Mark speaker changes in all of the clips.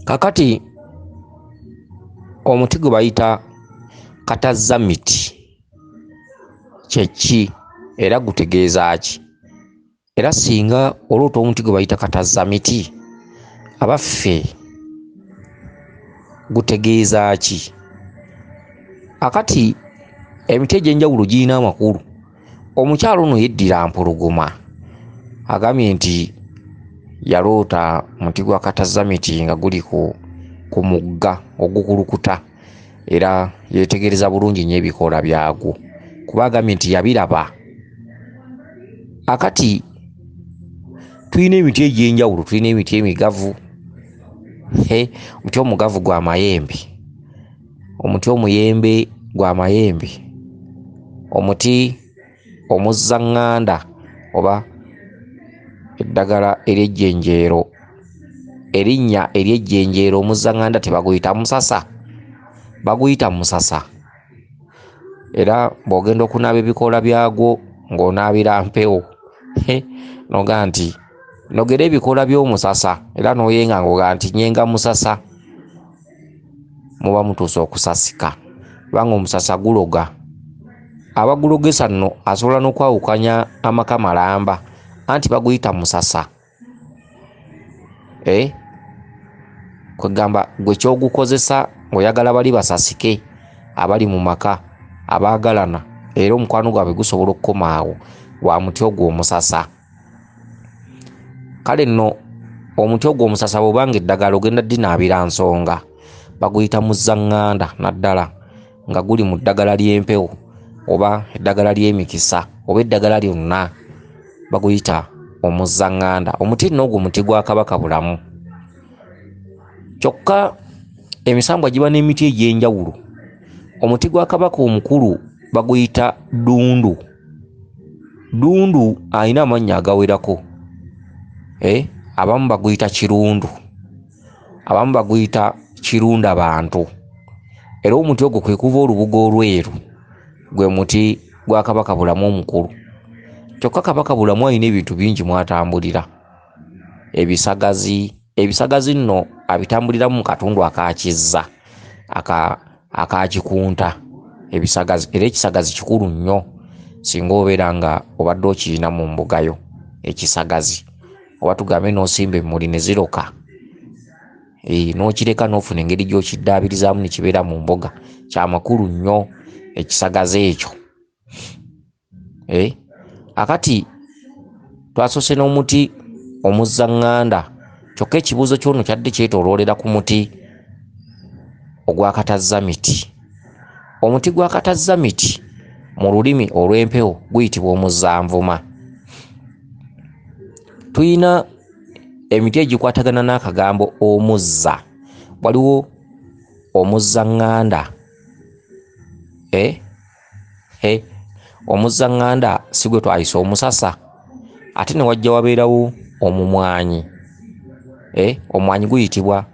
Speaker 1: Kakati omuti gwe bayita katazamiti kyeki era gutegeeza ki? Era singa oloota omuti gwe bayita katazamiti abaffe gutegeeza ki? Akati emiti egy'enjawulo girina amakulu. Omukyalo ono yeddira mpologoma agambye nti yaloota muti gwa katazamiti nga guli ku mugga ogukulukuta era yeetegereza bulungi nnyo ebikoola byagwo kuba agambye nti yabiraba. Akati tulina emiti egy'enjawulo, tulina emiti emigavu. Omuti omugavu gwa mayembe, omuti omuyembe gwa mayembe, omuti omuzzaŋŋanda oba eddagala ery'ejjenjeero, erinnya ery'ejjenjeero omuzzaŋŋanda tebaguyita musasa, baguyita musasa. Era bw'ogenda okunaaba ebikoola byagwo ng'onaabira mpewo noga nti nogera ebikoola by'omusasa era n'oyenga ng'oga nti nyenga musasa, muba mutuusa okusasika kubanga omusasa guloga. Abagulogesa nno asobola n'okwawukanya amaka malamba anti baguyita musasa. Kwegamba gwe kyogukozesa ng'oyagala bali basasike abali mu maka abaagalana era omukwano gwabwe gusobola okukoma awo wa muti ogwo omusasa. Kale nno omuti ogwo omusasa bw'obanga eddagala ogenda ddinaabira nsonga baguyita muzzaŋŋanda naddala nga guli mu ddagala ly'empewo oba eddagala ly'emikisa oba eddagala lyonna baguyita omuzzaŋŋanda. Omuti nno ogwo muti gwa Kabaka bulamu. Kyokka emisambwa giba n'emiti egy'enjawulo. Omuti gwa Kabaka omukulu baguyita ddundu. Ddundu alina amannya agawerako. Abamu baguyita kirundu, abamu baguyita kirunda bantu. Era omuti ogwo kwe kuva olubuga olweru, gwe muti gwa Kabaka bulamu omukulu. Kyokka Kabaka bulamu alina ebintu bingi mwatambulira. Ebisagazi nno abitambuliramu mu katundu akakizza akakikunta ebisagazi. Era ekisagazi kikulu nnyo singa obeera nga obadde okirina mu mbugayo ekisagazi, oba tugambe n'osimba emmuli ne ziroka n'okireka n'ofuna engeri gy'okiddaabirizamu ne kibeera mu mboga, kya makulu nnyo ekisagazi ekyo. Akati twasoose n'omuti omuzzaŋŋanda, kyokka ekibuuzo ky'ono kyadde kyetooloolera ku muti ogwa katazamiti. Omuti gwa katazamiti mu lulimi olw'empewo guyitibwa omuzzanvuma. Tuyina emiti egikwatagana n'akagambo omuzza. Waliwo omuzzaŋŋanda. Omuzzaŋŋanda si gwe twayisa omusasa. Ate ne wajja wabeerawo omumwanyi. Omumwanyi guyitibwa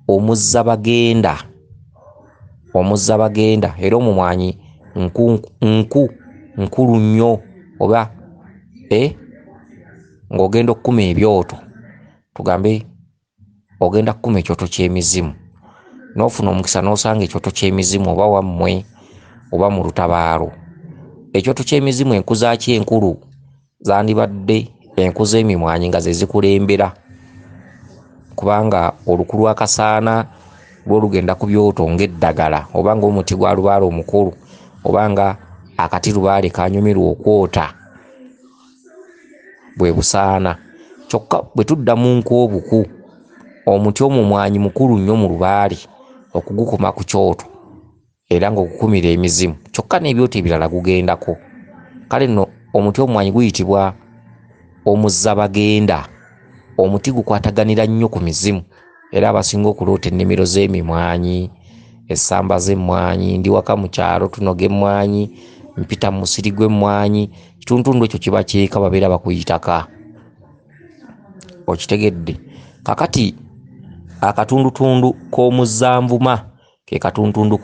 Speaker 1: omuzzabagenda. Omuzzabagenda era omumwanyi nkulu nnyo oba ng'ogenda okukuma ebyoto, tugambe ogenda kukuma ekyoto ky'emizimu n'ofuna omukisa n'osanga ekyoto ky'emizimu oba wammwe oba mu lutabaalo. Ekyoto ky'emizimu enku zaakyo enkulu zandibadde enku z'emimwanyi nga ze zikulembera, kubanga oluku lwa kasaana lwo lugenda ku byoto ng'eddagala oba ng'omuti gwa lubaale omukulu oba nga akati lubaale kanyumirwa okwota bwe busaana. Kyokka bwe tudda mu nku obuku, omuti omumwanyi mukulu nnyo mu lubaale okugukuma ku kyoto era ng'ogukumira emizimu, kyokka n'ebyoto ebirala gugendako. Kale nno omuti omumwanyi guyitibwa omuzzabagenda. Omuti gukwataganira nnyo ku mizimu era abasinga okuloota ennimiro z'emimwanyi, essamba z'emmwanyi, ndi waka mu kyalo tunoga emmwanyi, mpita mu musiri gw'emmwanyi, kituntundu ekyo kiba kyeka babeera bakuyitaka. Okitegedde? Kakati akatundutundu k'omuzzanvuma ke katuntundu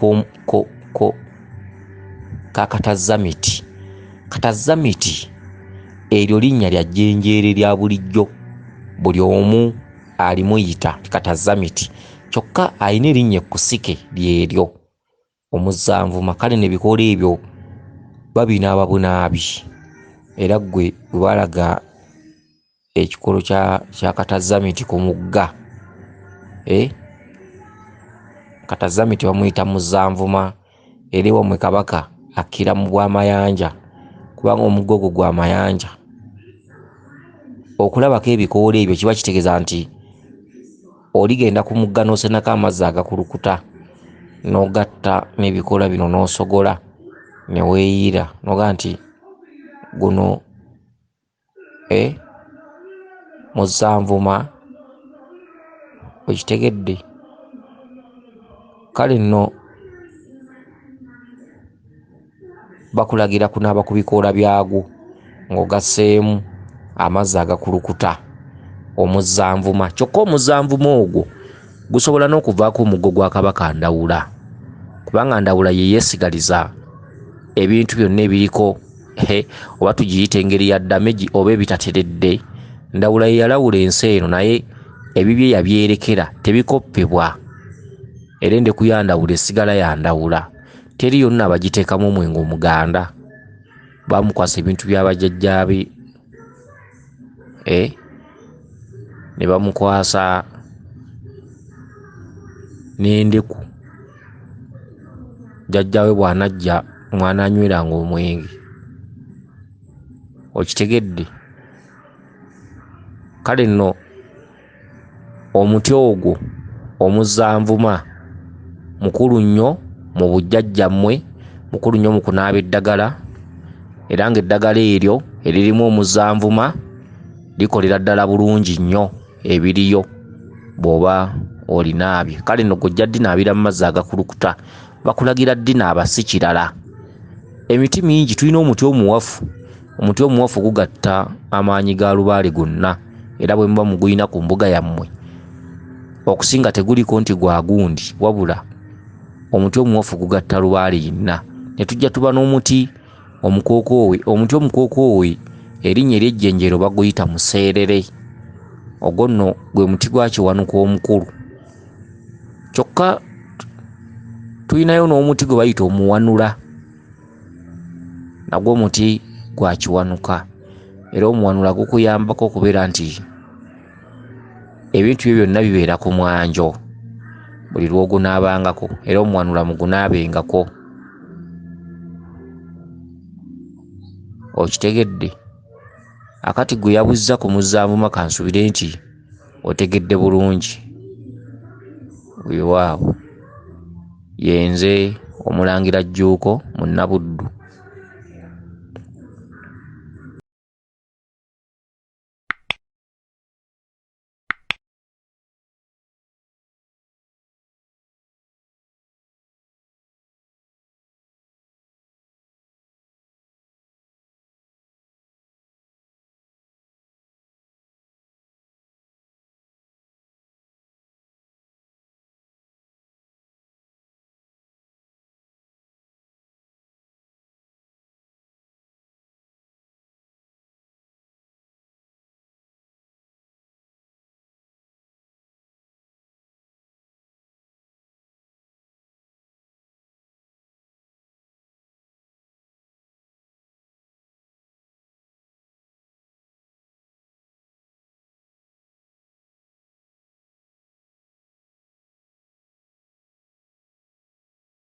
Speaker 1: ka katazamiti. Katazamiti eryo linnya lya jjenjeere lya bulijjo, buli omu alimuyita katazamiti. kyokka alina erinnya ekkusike lyeryo omuzanvuma. Kale nebikoola ebyo babinaaba bunaabi era gwe balaga ekikolo kya katazamiti ku mugga. Katazamiti bamuyita muzanvuma era wamwe Kabaka akkira mu bwamayanja kubanga omugga ogwo gwa mayanja. Okulabako ebikoola ebyo kiba kitegeeza nti oligenda ku mugga n'osenako amazzi agakulukuta n'ogatta n'ebikoola bino n'osogola ne weeyira n'oga nti guno muzanvuma. Okitegedde? Kale nno bakulagira kunaaba ku bikoola byagwo ng'ogasseemu amazzi agakulukuta omuzanvuma. Kyokka omuzanvuma ogwo gusobola n'okuvaako omuggo gwa Kabaka Ndawula kubanga Ndawula ye yeesigaliza ebintu byonna ebiriko oba tugiyite engeri ya damage oba ebitateredde. Ndawula ye yalawula ensi eno naye ebibye yabyerekera tebikoppebwa era endeku ya Ndawula esigala ya Ndawula. Teri yonna abagiteekamu omwenge omuganda. Bamukwasa ebintu by'abajjajjaabe ne bamukwasa n'endeku. Jjajjaawe bw'anajja mwana anyweranga omwenge. Okitegedde? Kale nno omuti ogwo omuzanvuma mukulu nnyo mu bujjajjammwe, mukulu nnyo mu kunaaba eddagala era ng'eddagala eryo eririmu omuzanvuma likolera ddala bulungi nnyo ebiriyo bw'oba olinaabye. Kale nno gojja ddinaabira mu mazzi agakulukuta. Bakulagira ddinaaba si kirala. Emiti mingi tulina omuti omuwafu. Omuti omuwafu gugatta amaanyi ga lubaale gonna era bwe muba mugulina ku mbuga yammwe okusinga teguliko nti gwa gundi wabula omuti omuwafu gugatta lubaale yonna. Ne tujja tuba n'omuti omukookoowe. Omuti omukookoowe erinnya ery'ejjenjero baguyita museerere. Ogwo nno gwe muti gwa kiwanuka omukulu. Kyokka tulinayo n'omuti gwe bayita omuwanula. Nagwo omuti gwa kiwanuka era omuwanula gukuyambako okubeera nti ebintu byo byonna bibeera ku mwanjo buli lw'ogunaabangako era omuwanula mugunaabengako. Okitegedde? Akati gwe yabuzza ku muzanvuma kansubire nti otegedde bulungi. Weewaawo yenze Omulangira Jjuuko mu Nnabuddu.